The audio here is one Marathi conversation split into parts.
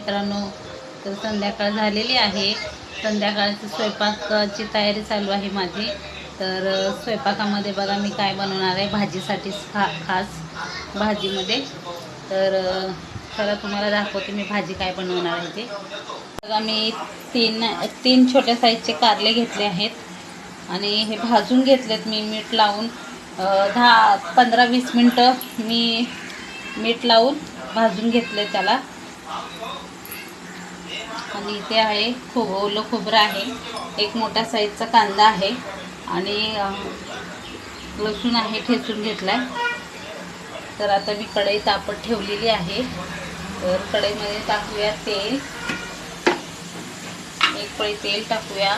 मित्रांनो, तर संध्याकाळ झालेली आहे. संध्याकाळची स्वयंपाकाची तयारी चालू आहे माझी. तर स्वयंपाकामध्ये बघा मी काय बनवणार आहे भाजीसाठी खास भाजीमध्ये. तर चला तुम्हाला दाखवते मी भाजी काय बनवणार आहे ते. बघा मी तीन छोट्या साईजचे कारले घेतले आहेत आणि हे भाजून घेतलेत मी मीठ लावून. 10-15-20 मिनटं मी मीठ लावून भाजून घेतले त्याला. आणि इथे आहे ओलं खोबरं आहे, एक मोठ्या साईजचा कांदा आहे आणि लसूण आहे ठेचून घेतलाय. तर आता मी कढई तापत ठेवलेली आहे. तर कढईमध्ये टाकूया तेल, एक पळी तेल टाकूया.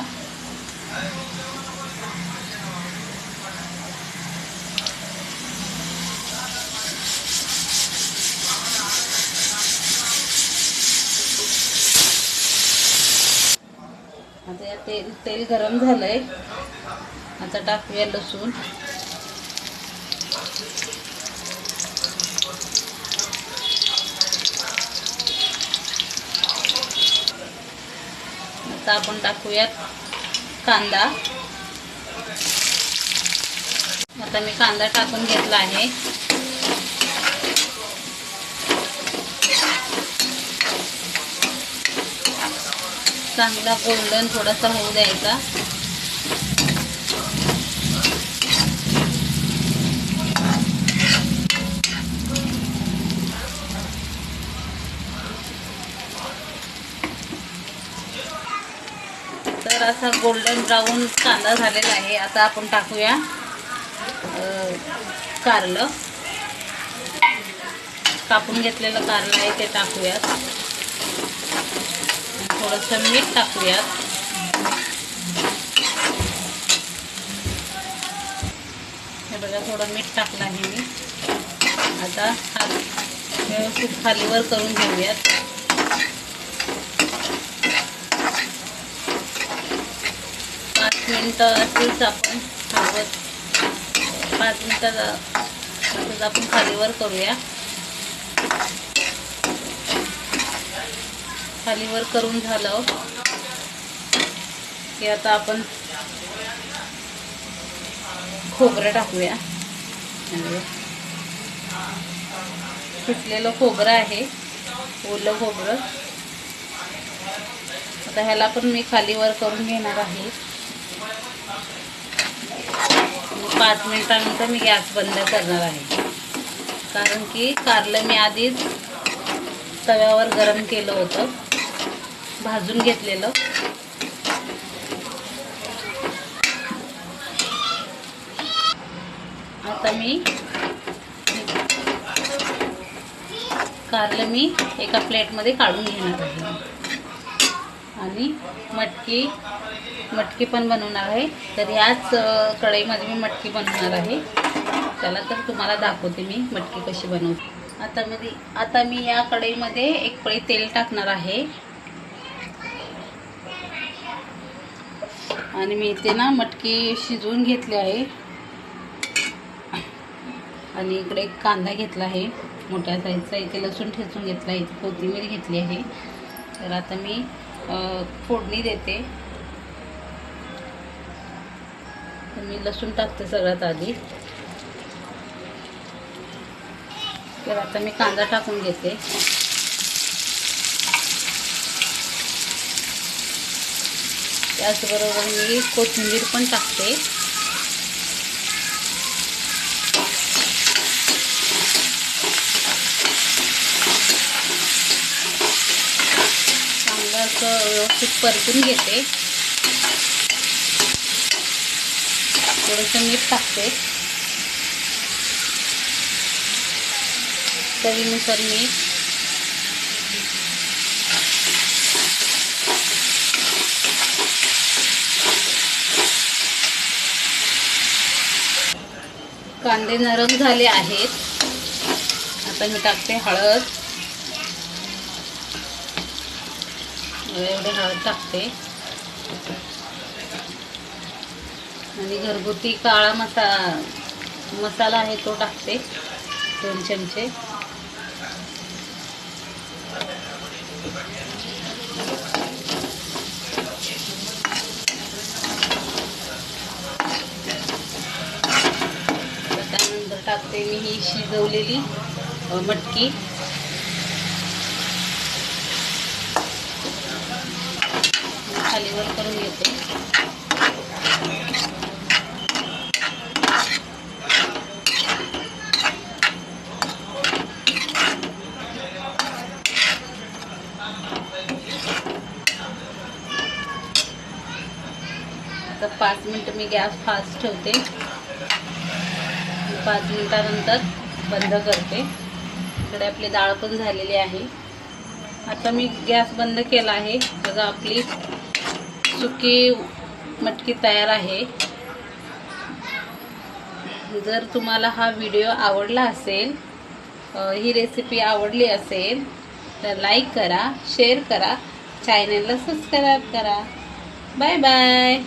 आता या तेल गरम झालंय. आता टाकूया लसूण. आता आपण टाकूया कांदा. आता मी कांदा टाकून घेतला आहे. चांगला गोल्डन थोडासा होऊ द्यायचा. तर असा गोल्डन ब्राऊन कांदा झालेला आहे. आता आपण टाकूया कारलं. कापून घेतलेलं कारलं आहे ते टाकूया. थोडंसं मीठ टाकूयात. हे बघा थोडं मीठ टाकलं आहे मी. आता व्यवस्थित खालीवर करून घेऊयात. मिनटं असेच आपण हलवत 5 मिनटात असंच आपण खालीवर करूया. खालीवर करून झालं की आता आपण खोबरं टाकूया. सुटलेलं खोबरं आहे, ओलं खोबरं. आता ह्याला पण मी खालीवर करून घेणार आहे. 5 मिनिटानंतर मी गॅस बंद करणार आहे, कारण की कारलं मी आधीच तव्यावर गरम केलं होतं, भाजून घेतलेलं. आता कारलं मी एका प्लेटमध्ये काढून घेणार आहे आणि मटकी पण बनवणार आहे. तर याच कढईमध्ये मी मटकी बनवणार आहे. त्याला तर तुम्हाला दाखवते मी मटकी कशी बनवते. आता मी या कढईमध्ये एक पळी तेल टाकणार आहे आणि मी इथे ना मटकी शिजवून घेतली आहे. आणि इकडे एक कांदा घेतला आहे मोठ्या साईजचा. इथे लसूण ठेचून घेतला, इथे कोथिंबीर घेतली आहे. तर आता मी फोडणी देते. तर मी लसूण टाकते सगळ्यात आधी. तर आता मी कांदा टाकून घेते. त्याचबरोबर मी कोथिंबीर पण टाकते. चांगलं असं व्यवस्थित परतून घेते. थोडंसं मीठ टाकते, चवीनुसार मीठ. कांदे नरम झाले आहेत. आता मी टाकते हळद. एवढे हळद टाकते आणि घरगुती काळा मसाला आहे तो टाकते 2 चमचे. त्याच्यामध्ये मी ही शिजवलेली मटकी खालीवर करून घेते. आता 5 मिनिटं मी गॅस फास्ट ठेवते. 5 मिनिटानंतर बंद करते. इकडे आपली डाळ पण झालेली आहे. आता मी गॅस बंद केला आहे. बघा आपली सुकी मटकी तयार आहे. जर तुम्हाला हा व्हिडिओ आवडला असेल, ही रेसिपी आवडली असेल तर लाईक करा, शेअर करा, चॅनलला सबस्क्राईब करा. Bye bye.